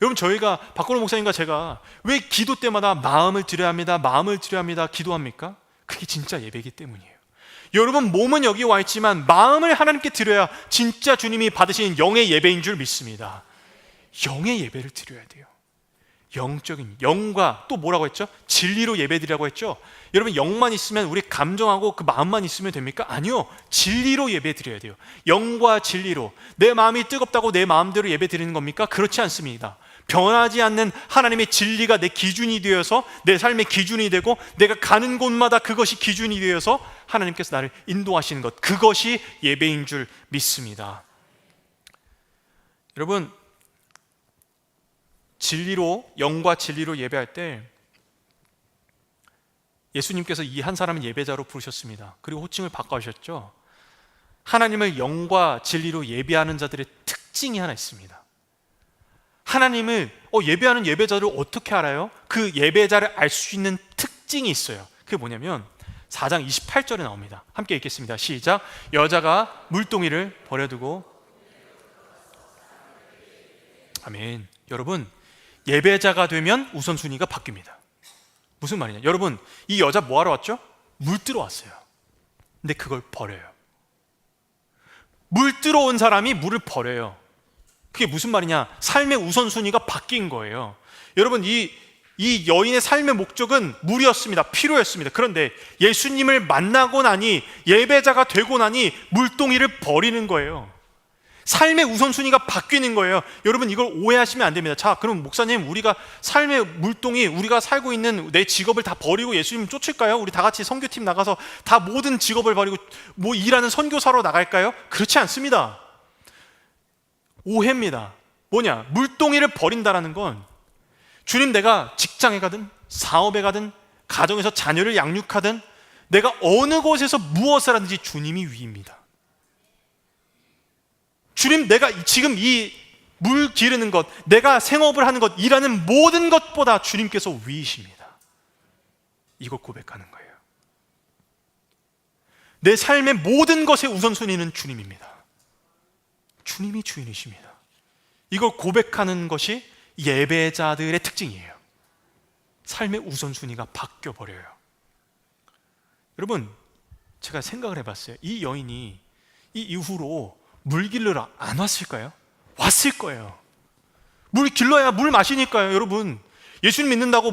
여러분, 저희가 박건호 목사님과 제가 왜 기도 때마다 마음을 드려야 합니다, 마음을 드려야 합니다 기도합니까? 그게 진짜 예배이기 때문이에요. 여러분, 몸은 여기 와 있지만 마음을 하나님께 드려야 진짜 주님이 받으시는 영의 예배인 줄 믿습니다. 영의 예배를 드려야 돼요. 영적인, 영과 또 뭐라고 했죠? 진리로 예배드리라고 했죠? 여러분, 영만 있으면 우리 감정하고 그 마음만 있으면 됩니까? 아니요, 진리로 예배드려야 돼요. 영과 진리로. 내 마음이 뜨겁다고 내 마음대로 예배드리는 겁니까? 그렇지 않습니다. 변하지 않는 하나님의 진리가 내 기준이 되어서 내 삶의 기준이 되고 내가 가는 곳마다 그것이 기준이 되어서 하나님께서 나를 인도하시는 것, 그것이 예배인 줄 믿습니다. 여러분, 진리로, 영과 진리로 예배할 때 예수님께서 이 한 사람을 예배자로 부르셨습니다. 그리고 호칭을 바꿔주셨죠. 하나님을 영과 진리로 예배하는 자들의 특징이 하나 있습니다. 하나님을 예배하는 예배자를 어떻게 알아요? 그 예배자를 알 수 있는 특징이 있어요. 그게 뭐냐면 4장 28절에 나옵니다. 함께 읽겠습니다. 시작. 여자가 물동이를 버려두고. 아멘. 여러분, 예배자가 되면 우선순위가 바뀝니다. 무슨 말이냐? 여러분, 이 여자 뭐하러 왔죠? 물 뜨러 왔어요. 근데 그걸 버려요. 물 뜨러 온 사람이 물을 버려요. 그게 무슨 말이냐? 삶의 우선순위가 바뀐 거예요. 여러분, 이 여인의 삶의 목적은 물이었습니다. 필요였습니다. 그런데 예수님을 만나고 나니, 예배자가 되고 나니 물동이를 버리는 거예요. 삶의 우선순위가 바뀌는 거예요. 여러분, 이걸 오해하시면 안 됩니다. 자, 그럼 목사님, 우리가 삶의 물동이, 우리가 살고 있는 내 직업을 다 버리고 예수님 쫓을까요? 우리 다 같이 선교팀 나가서 다 모든 직업을 버리고 일하는 선교사로 나갈까요? 그렇지 않습니다. 오해입니다. 뭐냐? 물동이를 버린다라는 건 주님, 내가 직장에 가든 사업에 가든 가정에서 자녀를 양육하든 내가 어느 곳에서 무엇을 하든지 주님이 위입니다. 주님, 내가 지금 이 물 기르는 것, 내가 생업을 하는 것, 일하는 모든 것보다 주님께서 위이십니다. 이걸 고백하는 거예요. 내 삶의 모든 것의 우선순위는 주님입니다. 주님이 주인이십니다. 이걸 고백하는 것이 예배자들의 특징이에요. 삶의 우선순위가 바뀌어버려요. 여러분, 제가 생각을 해봤어요. 이 여인이 이 이후로 물 길러러 안 왔을까요? 왔을 거예요. 물 길러야 물 마시니까요. 여러분, 예수님 믿는다고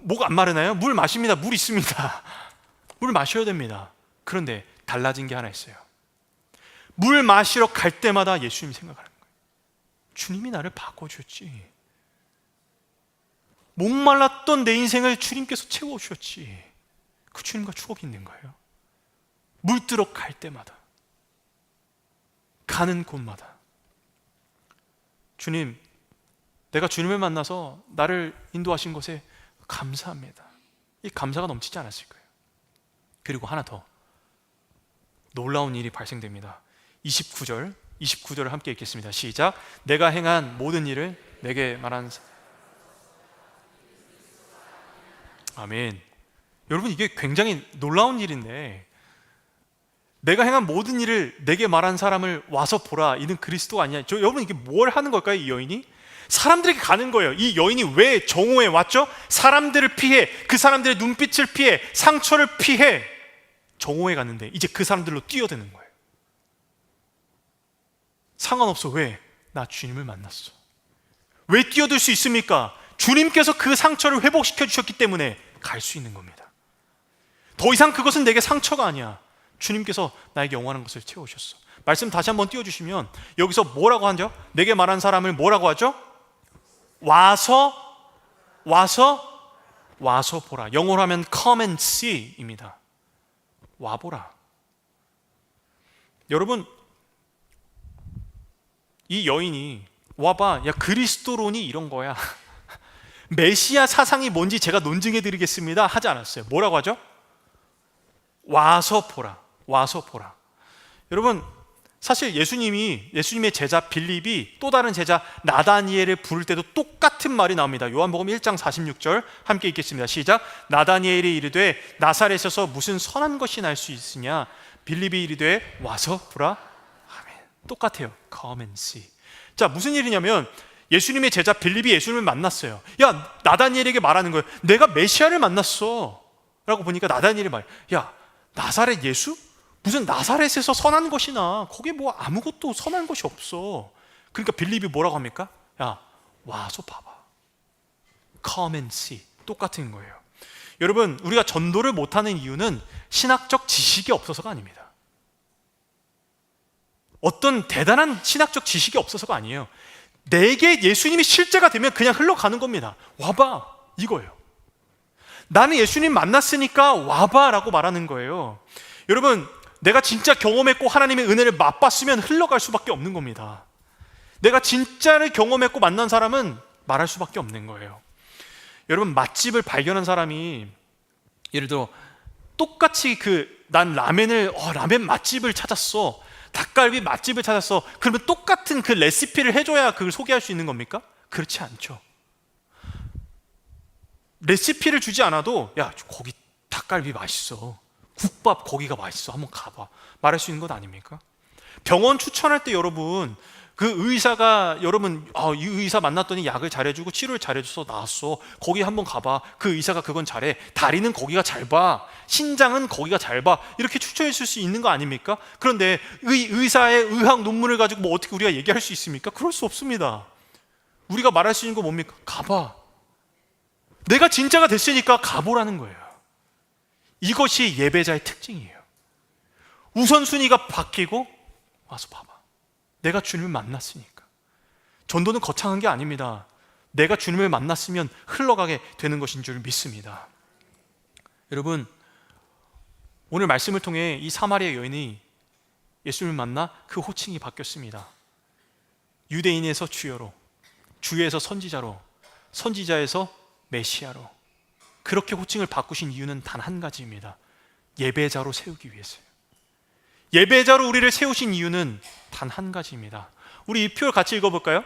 목 안 마르나요? 물 마십니다. 물 있습니다. 물 마셔야 됩니다. 그런데 달라진 게 하나 있어요. 물 마시러 갈 때마다 예수님 생각하는 거예요. 주님이 나를 바꿔주셨지. 목말랐던 내 인생을 주님께서 채워주셨지. 그 주님과 추억이 있는 거예요. 물 뜨러 갈 때마다, 가는 곳마다 주님, 내가 주님을 만나서 나를 인도하신 것에 감사합니다. 이 감사가 넘치지 않았을 거예요. 그리고 하나 더 놀라운 일이 발생됩니다. 29절을 함께 읽겠습니다. 시작. 내가 행한 모든 일을 내게 말한. 아멘. 여러분, 이게 굉장히 놀라운 일인데, 내가 행한 모든 일을 내게 말한 사람을 와서 보라, 이는 그리스도가 아니냐. 여러분, 이게 뭘 하는 걸까요? 이 여인이 사람들에게 가는 거예요. 이 여인이 왜 정오에 왔죠? 사람들을 피해, 그 사람들의 눈빛을 피해, 상처를 피해 정오에 갔는데 이제 그 사람들로 뛰어드는 거예요. 상관없어. 왜? 나 주님을 만났어. 왜 뛰어들 수 있습니까? 주님께서 그 상처를 회복시켜 주셨기 때문에 갈 수 있는 겁니다. 더 이상 그것은 내게 상처가 아니야. 주님께서 나에게 영원한 것을 채워주셨어. 말씀 다시 한번 띄워주시면, 여기서 뭐라고 하죠? 내게 말한 사람을 뭐라고 하죠? 와서 보라. 영어로 하면 come and see 입니다. 와보라. 여러분, 이 여인이 와봐, 야 그리스도론이 이런 거야. 메시아 사상이 뭔지 제가 논증해 드리겠습니다 하지 않았어요. 뭐라고 하죠? 와서 보라, 와서 보라. 여러분, 사실 예수님의 제자 빌립이 또 다른 제자 나다니엘을 부를 때도 똑같은 말이 나옵니다. 요한복음 1장 46절 함께 읽겠습니다. 시작. 나다니엘이 이르되 나사렛에서 무슨 선한 것이 날 수 있으냐? 빌립이 이르되 와서 보라. 아멘. 똑같아요. Come and see. 자, 무슨 일이냐면 예수님의 제자 빌립이 예수님을 만났어요. 야, 나다니엘에게 말하는 거예요. 내가 메시아를 만났어 라고 보니까 나다니엘이 말해, 야, 나사렛 예수? 무슨 나사렛에서 선한 것이나 거기 뭐 아무것도 선한 것이 없어. 그러니까 빌립이 뭐라고 합니까? 야, 와서 봐봐. Come and see. 똑같은 거예요. 여러분, 우리가 전도를 못하는 이유는 신학적 지식이 없어서가 아닙니다. 어떤 대단한 신학적 지식이 없어서가 아니에요. 내게 예수님이 실제가 되면 그냥 흘러가는 겁니다. 와봐, 이거예요. 나는 예수님 만났으니까 와봐 라고 말하는 거예요. 여러분, 내가 진짜 경험했고 하나님의 은혜를 맛봤으면 흘러갈 수밖에 없는 겁니다. 내가 진짜를 경험했고 만난 사람은 말할 수밖에 없는 거예요. 여러분, 맛집을 발견한 사람이 예를 들어 똑같이 난 라멘 맛집을 찾았어, 닭갈비 맛집을 찾았어, 그러면 똑같은 그 레시피를 해줘야 그걸 소개할 수 있는 겁니까? 그렇지 않죠. 레시피를 주지 않아도 야, 거기 닭갈비 맛있어, 국밥 거기가 맛있어, 한번 가봐, 말할 수 있는 것 아닙니까? 병원 추천할 때 여러분, 그 의사가 여러분 이 의사 만났더니 약을 잘해주고 치료를 잘해줘서 나았어, 거기 한번 가봐, 그 의사가 그건 잘해, 다리는 거기가 잘 봐, 신장은 거기가 잘 봐, 이렇게 추천해 줄 수 있는 거 아닙니까? 그런데 의사의 의학 논문을 가지고 뭐 어떻게 우리가 얘기할 수 있습니까? 그럴 수 없습니다. 우리가 말할 수 있는 거 뭡니까? 가봐. 내가 진짜가 됐으니까 가보라는 거예요. 이것이 예배자의 특징이에요. 우선순위가 바뀌고 와서 봐봐. 내가 주님을 만났으니까. 전도는 거창한 게 아닙니다. 내가 주님을 만났으면 흘러가게 되는 것인 줄 믿습니다. 여러분, 오늘 말씀을 통해 이 사마리아 여인이 예수님을 만나 그 호칭이 바뀌었습니다. 유대인에서 주여로, 주에서 선지자로, 선지자에서 메시아로. 그렇게 호칭을 바꾸신 이유는 단 한 가지입니다. 예배자로 세우기 위해서요. 예배자로 우리를 세우신 이유는 단 한 가지입니다. 우리 이 표를 같이 읽어볼까요?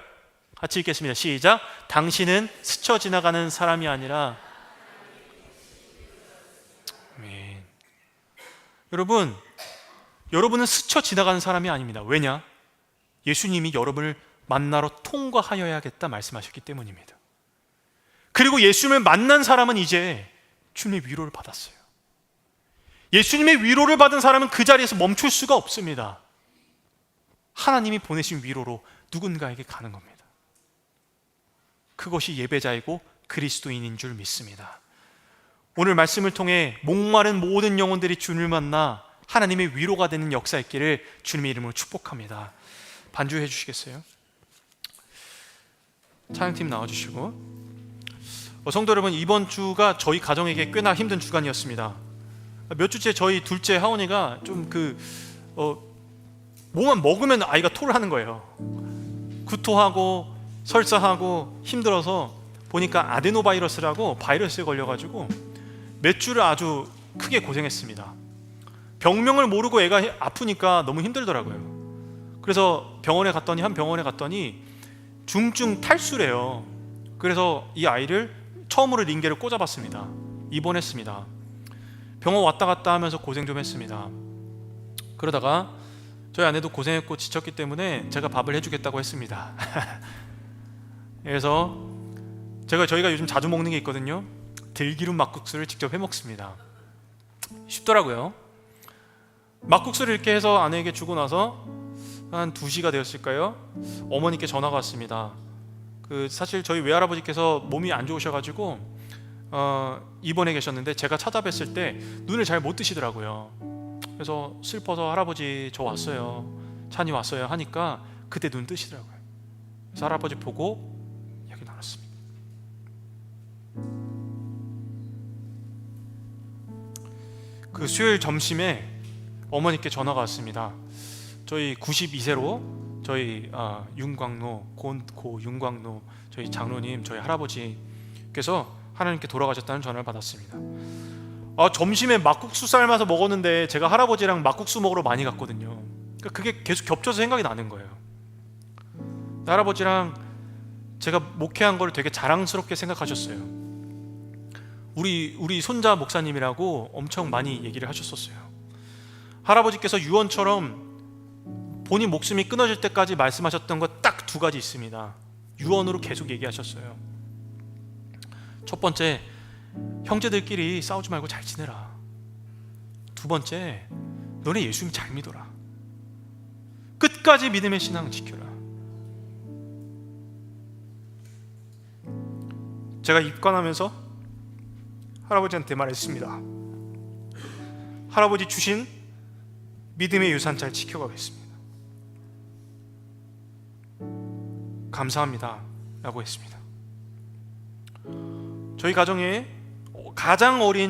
같이 읽겠습니다. 시작. 당신은 스쳐 지나가는 사람이 아니라. 아멘. 여러분은 스쳐 지나가는 사람이 아닙니다. 왜냐? 예수님이 여러분을 만나러 통과하여야겠다 말씀하셨기 때문입니다. 그리고 예수님을 만난 사람은 이제 주님의 위로를 받았어요. 예수님의 위로를 받은 사람은 그 자리에서 멈출 수가 없습니다. 하나님이 보내신 위로로 누군가에게 가는 겁니다. 그것이 예배자이고 그리스도인인 줄 믿습니다. 오늘 말씀을 통해 목마른 모든 영혼들이 주님을 만나 하나님의 위로가 되는 역사 있기를 주님의 이름으로 축복합니다. 반주해 주시겠어요? 찬양팀 나와주시고. 성도 여러분, 이번 주가 저희 가정에게 꽤나 힘든 주간이었습니다. 몇 주째 저희 둘째 하원이가 좀 뭐만 먹으면 아이가 토를 하는 거예요. 구토하고 설사하고 힘들어서 보니까 아데노바이러스라고 바이러스에 걸려가지고 몇 주를 아주 크게 고생했습니다. 병명을 모르고 애가 아프니까 너무 힘들더라고요. 그래서 한 병원에 갔더니 중증 탈수래요. 그래서 이 아이를 처음으로 링게를 꽂아봤습니다. 입원했습니다. 병원 왔다 갔다 하면서 고생 좀 했습니다. 그러다가 저희 아내도 고생했고 지쳤기 때문에 제가 밥을 해주겠다고 했습니다. 그래서 저희가 요즘 자주 먹는 게 있거든요. 들기름 막국수를 직접 해먹습니다. 쉽더라고요. 막국수를 이렇게 해서 아내에게 주고 나서 한 2시가 되었을까요? 어머니께 전화가 왔습니다. 사실 저희 외할아버지께서 몸이 안 좋으셔가지고 입원해 계셨는데 제가 찾아뵀을 때 눈을 잘 못 뜨시더라고요. 그래서 슬퍼서 할아버지 저 왔어요, 찬이 왔어요 하니까 그때 눈 뜨시더라고요. 그래서 할아버지 보고 이야기 나눴습니다. 그 수요일 점심에 어머니께 전화가 왔습니다. 저희 92세로 저희 윤광로 고 윤광로 저희 장로님, 저희 할아버지께서 하나님께 돌아가셨다는 전화를 받았습니다. 점심에 막국수 삶아서 먹었는데 제가 할아버지랑 막국수 먹으러 많이 갔거든요. 그게 계속 겹쳐서 생각이 나는 거예요. 할아버지랑 제가 목회한 걸 되게 자랑스럽게 생각하셨어요. 우리 손자 목사님이라고 엄청 많이 얘기를 하셨었어요. 할아버지께서 유언처럼 본인 목숨이 끊어질 때까지 말씀하셨던 것 딱 두 가지 있습니다. 유언으로 계속 얘기하셨어요. 첫 번째, 형제들끼리 싸우지 말고 잘 지내라. 두 번째, 너네 예수님 잘 믿어라. 끝까지 믿음의 신앙 지켜라. 제가 입관하면서 할아버지한테 말했습니다. 할아버지 주신 믿음의 유산 잘 지켜가겠습니다. 감사합니다 라고 했습니다. 저희 가정에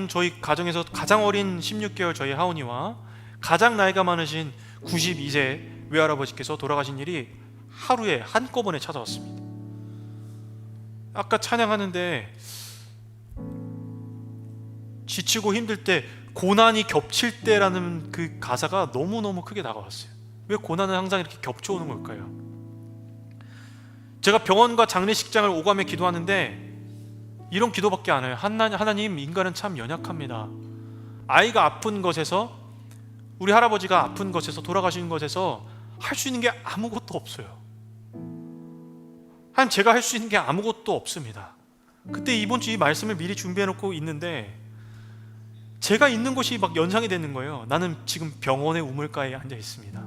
저희 가정에서 가장 어린 16개월 저희 하온이와 가장 나이가 많으신 92세 외할아버지께서 돌아가신 일이 하루에 한꺼번에 찾아왔습니다. 아까 찬양하는데 지치고 힘들 때 고난이 겹칠 때라는 그 가사가 너무너무 크게 다가왔어요. 왜 고난은 항상 이렇게 겹쳐오는 걸까요? 제가 병원과 장례식장을 오가며 기도하는데 이런 기도밖에 안 해요. 하나님, 인간은 참 연약합니다. 아이가 아픈 것에서, 우리 할아버지가 아픈 것에서, 돌아가신 것에서 할 수 있는 게 아무것도 없어요. 하나님, 제가 할 수 있는 게 아무것도 없습니다. 그때 이번 주 이 말씀을 미리 준비해 놓고 있는데 제가 있는 곳이 막 연상이 되는 거예요. 나는 지금 병원의 우물가에 앉아 있습니다.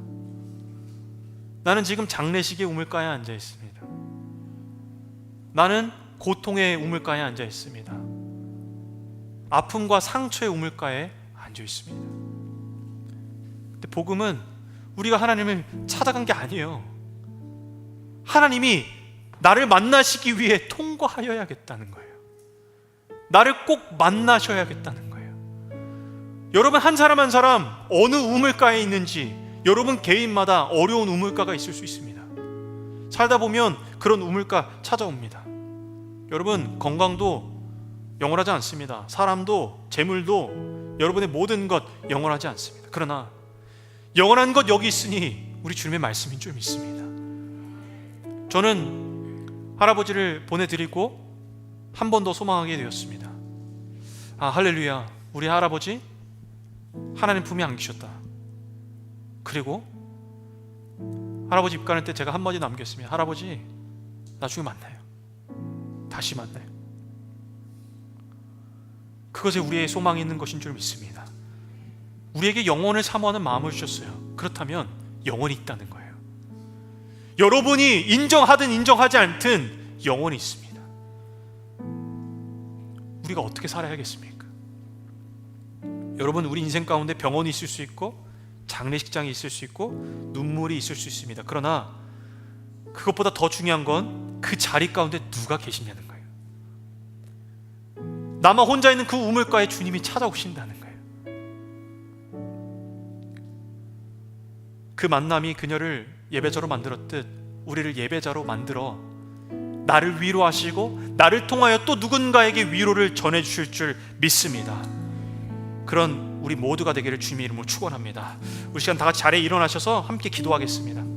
나는 지금 장례식의 우물가에 앉아 있습니다. 나는 고통의 우물가에 앉아 있습니다. 아픔과 상처의 우물가에 앉아 있습니다. 근데 복음은 우리가 하나님을 찾아간 게 아니에요. 하나님이 나를 만나시기 위해 통과하여야겠다는 거예요. 나를 꼭 만나셔야겠다는 거예요. 여러분 한 사람 한 사람 어느 우물가에 있는지 여러분 개인마다 어려운 우물가가 있을 수 있습니다. 살다 보면 그런 우물가 찾아옵니다. 여러분, 건강도 영원하지 않습니다. 사람도, 재물도, 여러분의 모든 것 영원하지 않습니다. 그러나 영원한 것 여기 있으니 우리 주님의 말씀인 줄 믿습니다. 저는 할아버지를 보내드리고 한 번 더 소망하게 되었습니다. 할렐루야, 우리 할아버지 하나님 품에 안기셨다. 그리고 할아버지 입가할 때 제가 한마디 남겼습니다. 할아버지, 나중에 만나요. 다시 만나요. 그것에 우리의 소망이 있는 것인 줄 믿습니다. 우리에게 영혼을 사모하는 마음을 주셨어요. 그렇다면 영혼이 있다는 거예요. 여러분이 인정하든 인정하지 않든 영혼이 있습니다. 우리가 어떻게 살아야겠습니까? 여러분, 우리 인생 가운데 병원이 있을 수 있고 장례식장이 있을 수 있고 눈물이 있을 수 있습니다. 그러나 그것보다 더 중요한 건 그 자리 가운데 누가 계시냐는 거예요. 나만 혼자 있는 그 우물가에 주님이 찾아오신다는 거예요. 그 만남이 그녀를 예배자로 만들었듯 우리를 예배자로 만들어 나를 위로하시고 나를 통하여 또 누군가에게 위로를 전해주실 줄 믿습니다. 그런 우리 모두가 되기를 주님의 이름으로 축원합니다. 우리 시간 다 같이 자리에 일어나셔서 함께 기도하겠습니다.